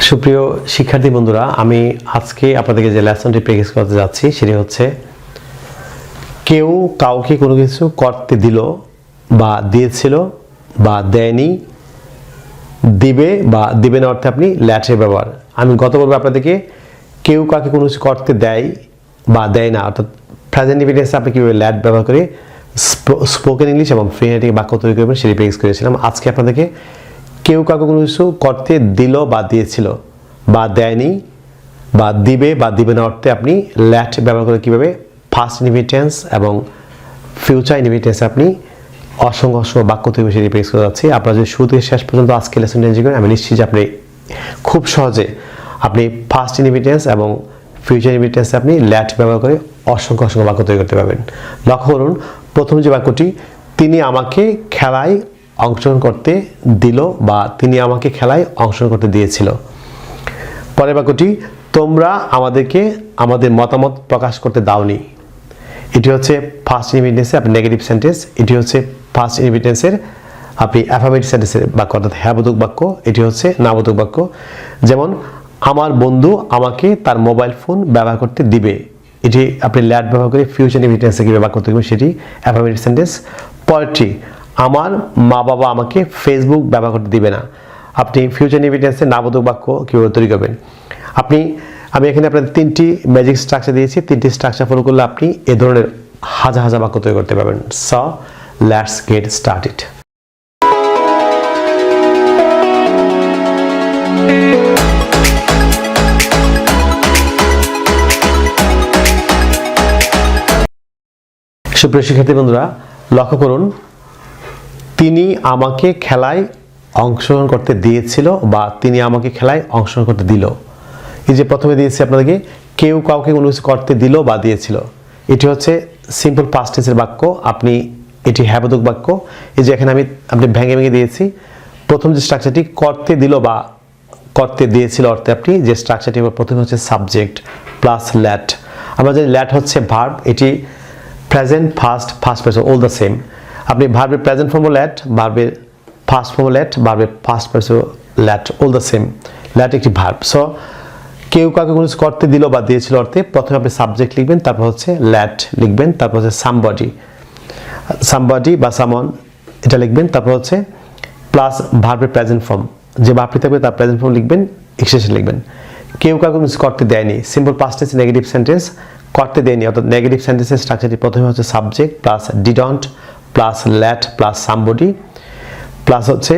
সুপ্রিয় শিক্ষার্থী বন্ধুরা, আমি আজকে আপনাদেরকে যে লেসনটি প্র্যাকটিস করতে যাচ্ছি সেটি হচ্ছে কেউ কাউকে কোনো কিছু করতে দিল বা দিয়েছিল বা দেয়নি, দিবে বা দিবে না অর্থে আপনি ল্যাটের ব্যবহার। আমি গত পর্বে আপনাদেরকে কেউ কাউকে কোনো কিছু করতে দেয় বা দেয় না অর্থাৎ প্রেজেন্ট ইনডিফিনিটে আপনি কীভাবে ল্যাট ব্যবহার করে স্পোকেন ইংলিশ এবং ফ্রি রাইটিং বাক্য তৈরি করবেন সেটি প্র্যাকটিস করেছিলাম। আজকে আপনাদেরকে কেউ কাউকে কোনো কিছু করতে দিল বা দিয়েছিল বা দেয়নি বা দিবে বা দিবে না অর্থে আপনি ল্যাট ব্যবহার করে কীভাবে ফার্স্ট ইনডিফিনিটেন্স এবং ফিউচার ইনডিফিনিটেন্স আপনি অসংখ্য বাক্য তৈরি সেটি প্র্যাকটিস করে যাচ্ছি। আপনারা যদি শুরু থেকে শেষ পর্যন্ত আজকে লেসনটি এনজয় করেন, আমি নিশ্চিত যে আপনি খুব সহজে আপনি ফার্স্ট ইনডিফিনিটেন্স এবং ফিউচার ইনডিফিনিটেন্স আপনি ল্যাট ব্যবহার করে অসংখ্য বাক্য তৈরি করতে পারবেন। লক্ষ্য করুন, প্রথম যে বাক্যটি, তিনি আমাকে খেলায় অংশগ্রহণ করতে দিল বা তিনি আমাকে খেলায় অংশগ্রহণ করতে দিয়েছিল। পরের বাক্যটি, তোমরা আমাদেরকে আমাদের মতামত প্রকাশ করতে দাওনি। এটি হচ্ছে ফার্স্ট ইনডিফিনিটেন্সে আপনি নেগেটিভ সেন্টেন্স। এটি হচ্ছে ফার্স্ট ইনডিফিনিটেন্সের আপনি অ্যাফার্মেটিভ সেন্টেন্সের বাক্য অর্থাৎ হ্যাবোধক বাক্য। এটি হচ্ছে নাবোধক বাক্য। যেমন, আমার বন্ধু আমাকে তার মোবাইল ফোন ব্যবহার করতে দিবে। এটি আপনি ল্যাট ব্যবহার করে ফিউচার ইনডিফিনিটেন্সে কীভাবে বাক্য তৈরি করবেন সেটি অ্যাফার্মেটিভ সেন্টেন্স। পরেরটি, আমার মা বাবা আমাকে ফেসবুক ব্যবহার করতে দিবে না। আপনি ফিউচার ইনডিফিনিটেন্সে নাবোধক বাক্য কীভাবে তৈরি করবেন। আমি এখানে আপনাদের তিনটি ম্যাজিক স্ট্রাকচার দিয়েছি। তিনটি স্ট্রাকচার ফলো করলে আপনি এ ধরনের হাজার বাক্য তৈরি করতে পারবেন। So let's get started. সুপ্রিয় শিক্ষার্থী বন্ধুরা, লক্ষ্য করুন, তিনি আমাকে খেলায় অংশগ্রহণ করতে দিয়েছিল বা তিনি আমাকে খেলায় অংশগ্রহণ করতে দিল। এই যে প্রথমে দিয়েছি আপনাদেরকে কেউ কাউকে কোনো কিছু করতে দিল বা দিয়েছিল, এটি হচ্ছে সিম্পল পাস্ট টেন্সের বাক্য। আপনি এটি হ্যাবোধক বাক্য। এই যে এখানে আপনি ভেঙে দিয়েছি। প্রথম যে স্ট্রাকচারটি করতে দিল বা করতে দিয়েছিল অর্থে আপনি যে স্ট্রাকচারটি প্রথমে হচ্ছে সাবজেক্ট প্লাস ল্যাট। আমরা জানি ল্যাট হচ্ছে ভার্ব। এটি present first person all the same. আপনি ভার্বের প্রেজেন্ট ফর্ম ল্যাট, ভার্বের ফার্স্ট ফর্ম ল্যাট, ভার্বের first person ল্যাট all the same. ল্যাট একটি ভার্ব। সো কেউ কাউকে কোনো কিছু করতে দিল বা দিয়েছিল অর্থে প্রথমে আপনি সাবজেক্ট লিখবেন, তারপর হচ্ছে ল্যাট লিখবেন, তারপর হচ্ছে সামবডি বা সামন এটা লিখবেন, তারপর হচ্ছে প্লাস ভার্বের প্রেজেন্ট ফর্ম, যে ভার্বটি থাকবে তার প্রেজেন্ট ফর্ম লিখবেন, এক্সটেনশন লিখবেন। কেউ কাউকে কিছু করতে দেয়নি, simple past tense negative sentence. করতে দেয়নি অর্থাৎ নেগেটিভ সেন্টেন্সের স্ট্রাকচারটি প্রথমে হচ্ছে subject plus didn't plus ল্যাট plus somebody plus হচ্ছে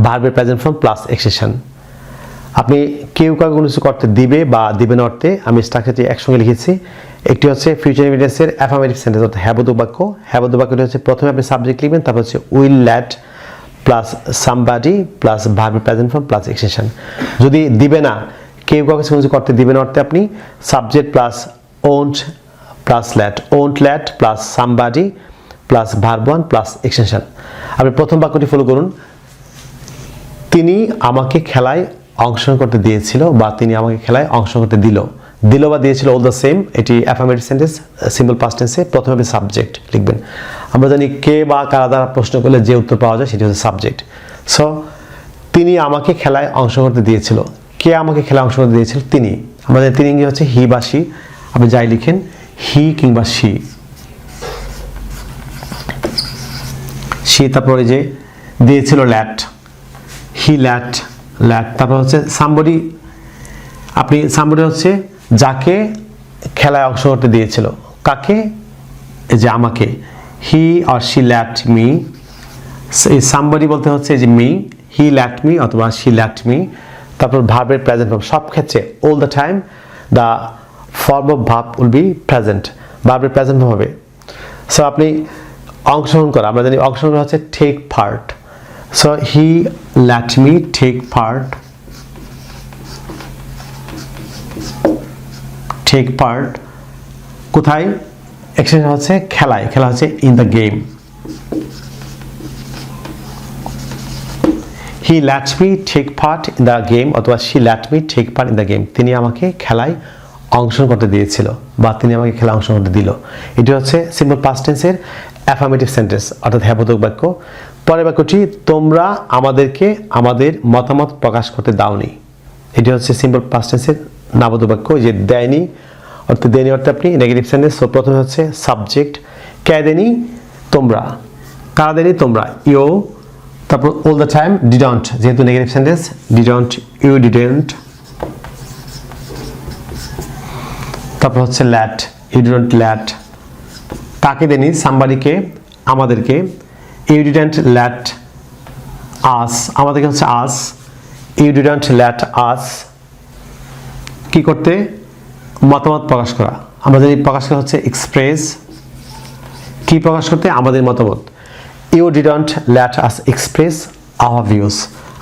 ভার্বের প্রেজেন্ট ফর্ম প্লাস এক্সটেনশন। আপনি কেউ কাউকে কোনো কিছু করতে দিবে বা দিবে না অর্থে আমি স্ট্রাকচারটি একসঙ্গে লিখেছি। একটি হচ্ছে ফিউচার ইনডিফিনিটেন্সের অ্যাফার্মেটিভ সেন্টেন্স অর্থাৎ হ্যাবোধক বাক্য। হ্যাবোধক বাক্যটি হচ্ছে প্রথমে আপনি সাবজেক্ট লিখবেন, তারপর হচ্ছে উইল ল্যাট প্লাস সামবডি প্লাস ভার্বের প্রেজেন্ট ফর্ম প্লাস এক্সটেনশন। যদি দিবে না, কেউ কাউকে কোনো কিছু করতে দিবে না অর্থে আপনি subject plus won't plus ল্যাট, won't ল্যাট plus somebody plus verb one plus extension. আপনি প্রথম বাক্যটি ফলো করুন, তিনি আমাকে খেলায় অংশগ্রহণ করতে দিয়েছিল বা তিনি আমাকে খেলায় অংশগ্রহণ করতে দিল বা দিয়েছিল অল দ্য সেম। এটি অ্যাফার্মেটিভ সেন্টেন্স সিম্পল পাস্ট টেন্সে। প্রথমে আপনি সাবজেক্ট লিখবেন। আমরা জানি কে বা কারা দ্বারা প্রশ্ন করলে যে উত্তর পাওয়া যায় সেটি হচ্ছে সাবজেক্ট। সো তিনি আমাকে খেলায় অংশগ্রহণ করতে দিয়েছিল। কে আমাকে খেলায় অংশগ্রহণ করতে দিয়েছিল? তিনি। আমাদের তিনি হচ্ছে হি বা শি। আপনি যাই লিখেন, হি কিংবা শি। তারপরে যে দিয়েছিল ল্যাট, হি ল্যাট। তারপর হচ্ছে সামবডি। আপনি সামবডি হচ্ছে যাকে খেলায় অংশগ্রহণ করতে দিয়েছিল। কাকে? এই যে আমাকে। He or she let me. এই সামবডি বলতে হচ্ছে যে মি, হি ল্যাট মি অথবা শি ল্যাট মি। তারপর ভার্বের প্রেজেন্ট ফর্ম, সব ক্ষেত্রে all the time the form of verb will be present. ভার্বের প্রেজেন্ট ফর্ম হবে। সো আপনি অংশগ্রহণ করা, আমরা জানি অংশগ্রহণ হচ্ছে take part. So he let me take part কোথায়? এক্সটেনশন হচ্ছে খেলায়, খেলা হচ্ছে in the game. he let me take part in the game অথবা she let me take part in the game। তিনি আমাকে খেলায় অংশগ্রহণ করতে দিয়েছিল বা তিনি আমাকে খেলায় অংশগ্রহণ করতে দিল। এটি হচ্ছে সিম্পল পাস্ট টেন্সের অ্যাফার্মেটিভ সেন্টেন্স অর্থাৎ হ্যাবোধক বাক্য। পরের বাক্যটি তোমরা আমাদেরকে আমাদের মতামত প্রকাশ করতে দাওনি। এটি হচ্ছে সিম্পল পাস্ট টেন্সের নাবদ্ধ বাক্য, যে দেয়নি অর্থাৎ দেয়নি অর্থে আপনি নেগেটিভ সেন্টেন্স। সো প্রথমে হচ্ছে সাবজেক্ট, কে দেয়নি, তোমরা, কারা দেয়নি, তোমরা, ইউ, তারপর অল দ্য টাইম, ডিডন্ট, যেহেতু negative sentence, didn't, you didn't, তারপর হচ্ছে ল্যাট, ইউ ডিডন্ট ল্যাট, কাকে দেয়নি, সামবাডিকে, আমাদেরকে, ইউ ডিডন্ট ল্যাট আস, আমাদেরকে হচ্ছে আস, ইউ ডিডন্ট ল্যাট আস কি করতে, মতামত প্রকাশ করা। আমাদের এই প্রকাশ করা হচ্ছে এক্সপ্রেস, কি প্রকাশ করতে, আমাদের মতামত। You didn't let us express our views,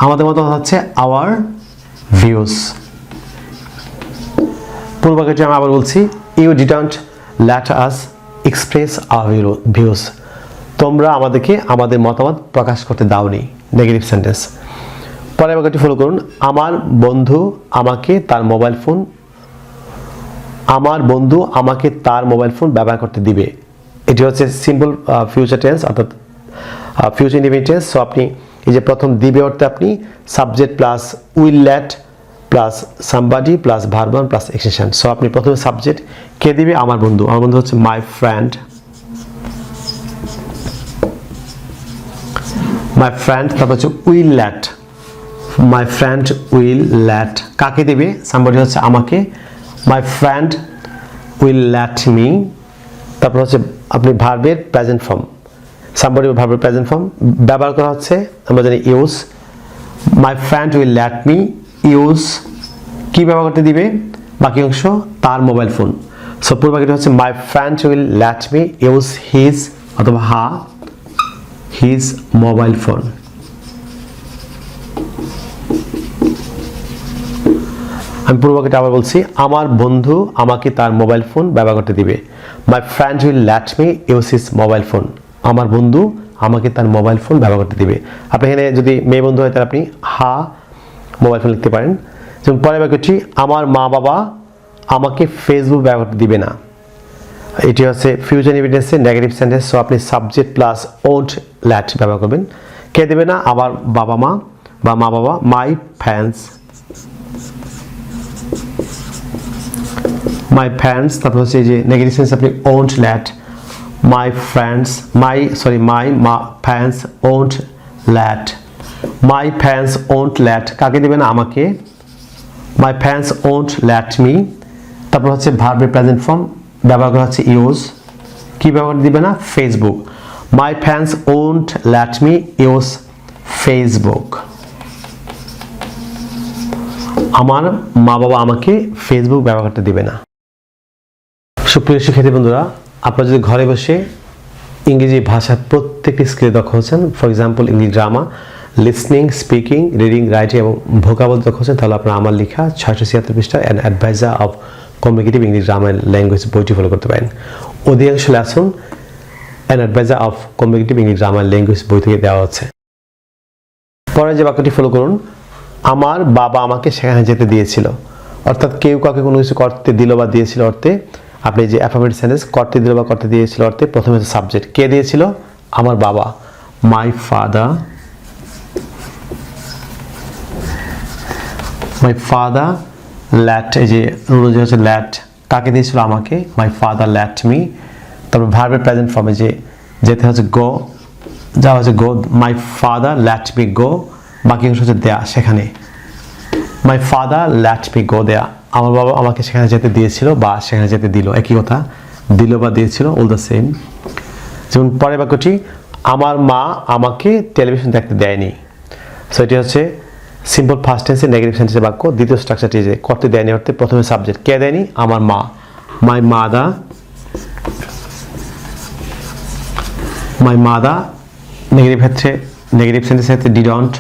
আমাদের মতামত হচ্ছে আওয়ার ভিউজ। পূর্বাগেটি আমি আবার বলছি, you didn't let us express our views, তোমরা আমাদেরকে আমাদের মতামত প্রকাশ করতে দাওনি, নেগেটিভ সেন্টেন্স। পরের বাক্যটি ফলো করুন, আমার বন্ধু আমাকে তার মোবাইল ফোন, আমার বন্ধু আমাকে তার মোবাইল ফোন ব্যবহার করতে দিবে। এটি হচ্ছে সিম্পল ফিউচার টেন্স অর্থাৎ ফিউচার ইনডিফিনিট টেন্স। সো আপনি এই যে প্রথম দিবে অর্থে আপনি subject plus will ল্যাট plus somebody plus verb one plus extension. So আপনি প্রথমে সাবজেক্ট, কে দিবে, আমার বন্ধু, আমার বন্ধু হচ্ছে মাই ফ্রেন্ড, মাই ফ্রেন্ড, তারপর হচ্ছে উইল ল্যাট, মাই ফ্রেন্ড উইল ল্যাট, কাকে দেবে, সামবাডি হচ্ছে আমাকে, মাই ফ্রেন্ড উইল ল্যাট মি, তারপর হচ্ছে আপনি ভার্বের প্রেজেন্ট ফর্ম, সামবাডি ভার্বের প্রেজেন্ট ফর্ম ব্যবহার করা হচ্ছে, আমরা জানি use, my friend will ল্যাট me use, কি ব্যবহার করতে দিবে, বাকি অংশ তার মোবাইল ফোন। সো পুরো বাক্যটি হচ্ছে my friend will ল্যাট me use his অথবা হিজ মোবাইল ফোন। আমি পুরো বাক্যটা আবার বলছি, আমার বন্ধু আমাকে তার মোবাইল ফোন ব্যবহার করতে দিবে। My friend will ল্যাট me use his mobile phone, আমার বন্ধু আমাকে তার মোবাইল ফোন ব্যবহার করতে দিবে। আপনি এখানে যদি মেয়ে বন্ধু হয় তাহলে আপনি মোবাইল ফোন লিখতে পারেন। যেমন পরের বাক্যটি, আমার মা বাবা আমাকে ফেসবুক ব্যবহার করতে দিবে না। এটি হচ্ছে ফিউচার ইনডিফিনিটেন্সের নেগেটিভ সেন্টেন্স। সো আপনি সাবজেক্ট প্লাস ওন্ট ল্যাট ব্যবহার করবেন। কে দেবে না, আবার বাবা মা বা মা বাবা, মাই ফ্যান্স, মাই ফ্যান্স, তারপর হচ্ছে এই যে নেগেটিভ সেন্স আপনি won't ল্যাট, my friends, my fans won't ল্যাট, my fans won't ল্যাট, কাকে দেবে না, আমাকে, মাই ফ্যান্স ওন্ট ল্যাট মি, তারপর হচ্ছে ভার্বের প্রেজেন্ট ফর্ম ব্যবহার করা হচ্ছে ইউজ, কি ব্যবহার দিবে না, Facebook, my fans won't ল্যাট me use Facebook, আমার মা বাবা আমাকে ফেসবুক ব্যবহার করতে দিবে না। সুপ্রিয় শিক্ষার্থী বন্ধুরা, আপনারা যদি ঘরে বসে ইংরেজি ভাষার প্রত্যেকটি স্কিলে দক্ষ হচ্ছেন, for example English grammar, listening, speaking, reading, writing এবং ভোকাবুলারি দক্ষ হচ্ছেন, তাহলে আপনারা আমার লেখা 676 পৃষ্ঠা an adviser of communicative English grammar language বইটি ফলো করতে পারেন। অধিকাংশ lesson an adviser of communicative English grammar language বই থেকে দেওয়া হচ্ছে। পরে যে বাক্যটি ফলো করুন, আমার বাবা আমাকে সেখানে যেতে দিয়েছিল। অর্থাৎ কেউ কাউকে কোনো কিছু করতে দিল বা দিয়েছিল অর্থে আপনি যে অ্যাফার্মেটিভ সেন্টেন্স করতে দিল বা করতে দিয়েছিল অর্থে প্রথমে হচ্ছে সাবজেক্ট, কে দিয়েছিল, আমার বাবা, মাই ফাদার, মাই ফাদার ল্যাট, এই যে অনুযায়ী হচ্ছে ল্যাট, কাকে দিয়েছিল, আমাকে, মাই ফাদার ল্যাট মি, তারপর ভার্বের প্রেজেন্ট ফর্মে যে যেতে হচ্ছে গো, যাওয়া হচ্ছে গো, মাই ফাদার ল্যাট মি গো, বাকি অংশ হচ্ছে দেয়া, সেখানে, মাই ফাদার ল্যাট মি গো দেয়া, আমার বাবা আমাকে সেখানে যেতে দিয়েছিল বা সেখানে যেতে দিল, একই কথা, দিল বা দিয়েছিল, অল দ্য সেম। যেমন পরের বাক্যটি, আমার মা আমাকে টেলিভিশন দেখতে দেয়নি। সো এটি হচ্ছে সিম্পল ফার্স্ট টেন্সের নেগেটিভ সেন্টেন্সের বাক্য। দ্বিতীয় স্ট্রাকচারটি যে করতে দেয়নি অর্থে প্রথমে সাবজেক্ট, কে দেয়নি, আমার মা, my mother, my mother, negative ক্ষেত্রে নেগেটিভ সেন্টেন্সের ক্ষেত্রে ডিডন্ট,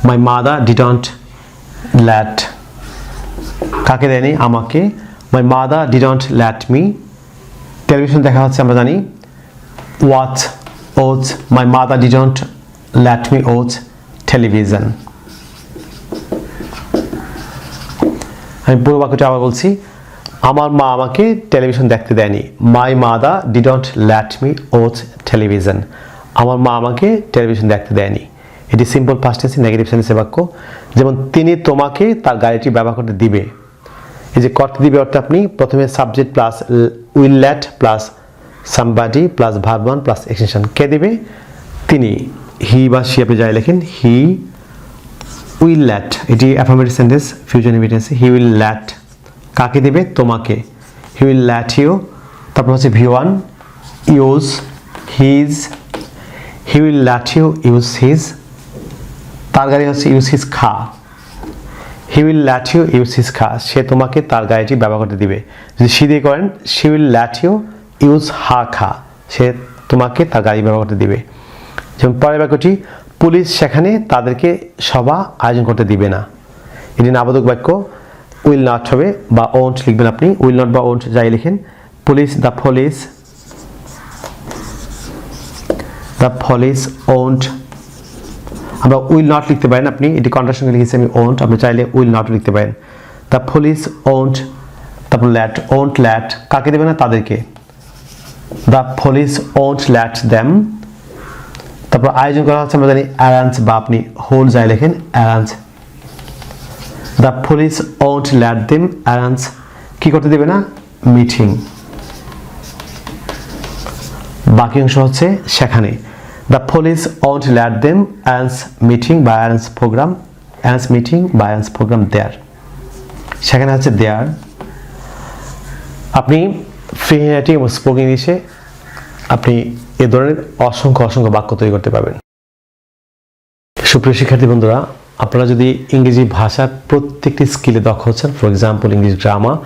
মাই মাদার ডিডন্ট ল্যাট, কাকে দেয়নি, আমাকে, my mother didn't ল্যাট me, television দেখা হচ্ছে আমরা জানি ওয়াচ ওচ, মাই মাদার ডিডন্ট ল্যাট মি ওচ টেলিভিশন। আমি পুরো বাক্যটা আবার বলছি, আমার মা আমাকে টেলিভিশন দেখতে দেয়নি, মাই মাদার ডিডন্ট ল্যাট মি ওচ টেলিভিশন, আমার মা আমাকে টেলিভিশন দেখতে দেয়নি। এটি সিম্পল পাস্ট টেন্স নেগেটিভ সেন্সের বাক্য। যেমন তিনি তোমাকে তার গাড়িটি ব্যবহার করতে দিবে। এই যে করতে দিবে অর্থে আপনি প্রথমে subject plus will let plus somebody plus verb one plus extension. কে দিবে? তিনি। হি বা সি আপনি যাই লেখেন, হি উইল লেট, এটি affirmative sentence future indefinite. He will let কাকে দিবে? তোমাকে। He will let you. তারপর হচ্ছে V one use his, he will let you use his. তার গাড়ি হচ্ছে use his car. He will let you use his car, সে তোমাকে তার গাড়িটি ব্যবহার করতে দিবে। যদি সি দিয়ে করেন, she will let you use her car, সে তোমাকে তার গাড়ি ব্যবহার করতে দিবে। যেমন পরের বাক্যটি, পুলিশ সেখানে তাদেরকে সভা আয়োজন করতে দিবে না। এটি নাবোধক বাক্য, উইল নট হবে বা ওন্ট লিখবেন আপনি, উইল নট বা ওন্ট যাই লিখেন। পুলিশ, দ্য পুলিশ ওন্ট, আমরা উইল নট লিখতে পারেন আপনি, এটি কন্ট্রার সঙ্গে লিখেছি আমি ওন্ট, আপনি চাইলে উইল নট লিখতে পারেন। দ্য পুলিশ ওন্ট, তারপর ল্যাট, ওন্ট ল্যাট কাকে দেবে না? তাদেরকে। The police won't ল্যাট them. তারপর আয়োজন করা হচ্ছে আমরা জানি অ্যারেঞ্জ বা আপনি হোল যাই লেখেন arrange. The police won't ল্যাট them arrange, কি করতে দেবে না? মিটিং। বাকি অংশ হচ্ছে সেখানে। The police won't ল্যাট them arrange meeting বা অ্যারেঞ্জ প্রোগ্রাম, অ্যারেঞ্জ মিটিং বা অ্যারেঞ্জ প্রোগ্রাম দেয়ার, সেখানে হচ্ছে দেয়ার। আপনি ফ্রি হ্যান্ডরাইটিং এবং স্পোকেন ইংলিশে আপনি এ ধরনের অসংখ্য বাক্য তৈরি করতে পারবেন। সুপ্রিয় শিক্ষার্থী বন্ধুরা, আপনারা যদি ইংরেজি ভাষার প্রত্যেকটি স্কিলে দক্ষ হচ্ছেন, for example English grammar,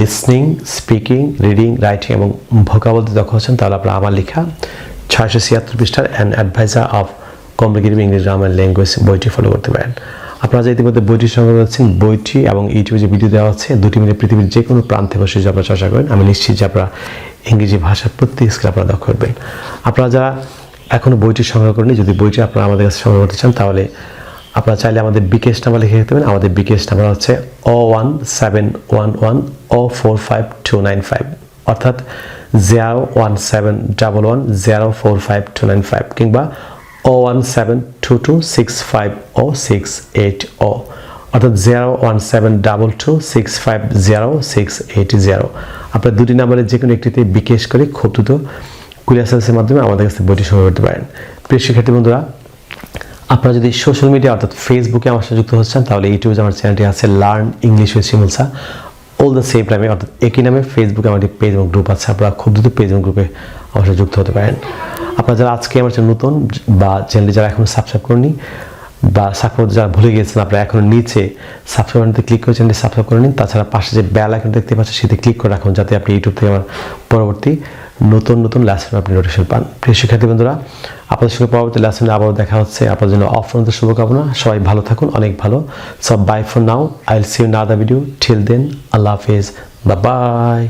listening, speaking, reading, writing এবং ভোকাবুলারিতে দক্ষ হচ্ছেন, তাহলে আপনারা আমার লেখা 676 পৃষ্ঠার an adviser of complicative English grammar language বইটি ফলো করতে পারেন। আপনারা যে ইতিমধ্যে বইটি সংগ্রহ করেছেন, বইটি এবং ইউটিউবে যে ভিডিও দেওয়া হচ্ছে, দুটি মিলে পৃথিবীর যে কোনো প্রান্তে বসে যদি আপনারা চর্চা করেন, আমি নিশ্চিত যে আপনারা ইংরেজি ভাষার প্রত্যেক স্কিল আপনারা দক্ষ করবেন। আপনারা যারা এখনও বইটি সংগ্রহ করেনি, যদি বইটি আপনারা আমাদের কাছে সংগ্রহ করতে চান, তাহলে আপনারা চাইলে আমাদের বিকেশ নাম্বার লিখে রাখতে পারেন। আমাদের বিকেশ নাম্বার হচ্ছে 01711045295, অর্থাৎ 01711045295 কিংবা 01722650680, অর্থাৎ 01722650680। আপনার দুটি নাম্বারের যে কোনো একটিতে বিকেশ করে খুব দ্রুত কুরিয়ার সার্ভিসের মাধ্যমে আমাদের কাছে বইটি সংগ্রহ করতে পারেন। প্রিয় শিক্ষার্থী বন্ধুরা, আপনারা যদি সোশ্যাল মিডিয়া অর্থাৎ ফেসবুকে আমার সাথে যুক্ত হচ্ছেন, তাহলে ইউটিউবে আমার চ্যানেলটি আছে learn English with Shimul sir, all the same নামে, অর্থাৎ একই নামে ফেসবুকে আমার একটি পেজ এবং গ্রুপ আছে। আপনারা খুব দ্রুত পেজ এবং গ্রুপে আমার সাথে যুক্ত হতে পারেন। আপনারা যারা আজকে আমার চ্যানেল নতুন বা চ্যানেলটি যারা এখনো সাবস্ক্রাইব করেনি বা সাবস্ক্রাইব যারা ভুলে গিয়েছেন, আপনারা এখনো নিচে সাবস্ক্রাইব বাটনতে ক্লিক করে চ্যানেলটি সাবস্ক্রাইব করে নিন। তাছাড়া পাশে যে বেল আইকন দেখতে পাচ্ছেন, সেটা ক্লিক করে রাখুন, যাতে আপনি ইউটিউব থেকে আমার পরবর্তী নতুন লেসন আপনি নোটিফিকেশন পান। প্রিয় শিক্ষার্থী বন্ধুরা, আপনাদের সঙ্গে পরবর্তী লেসনে আবারও দেখা হচ্ছে। আপনাদের জন্য অফরন্ত শুভকামনা। সবাই ভালো থাকুন, অনেক ভালো। সব bye for now, I will see you in other video. Till then, আল্লাহ হাফেজ, বাই বাই।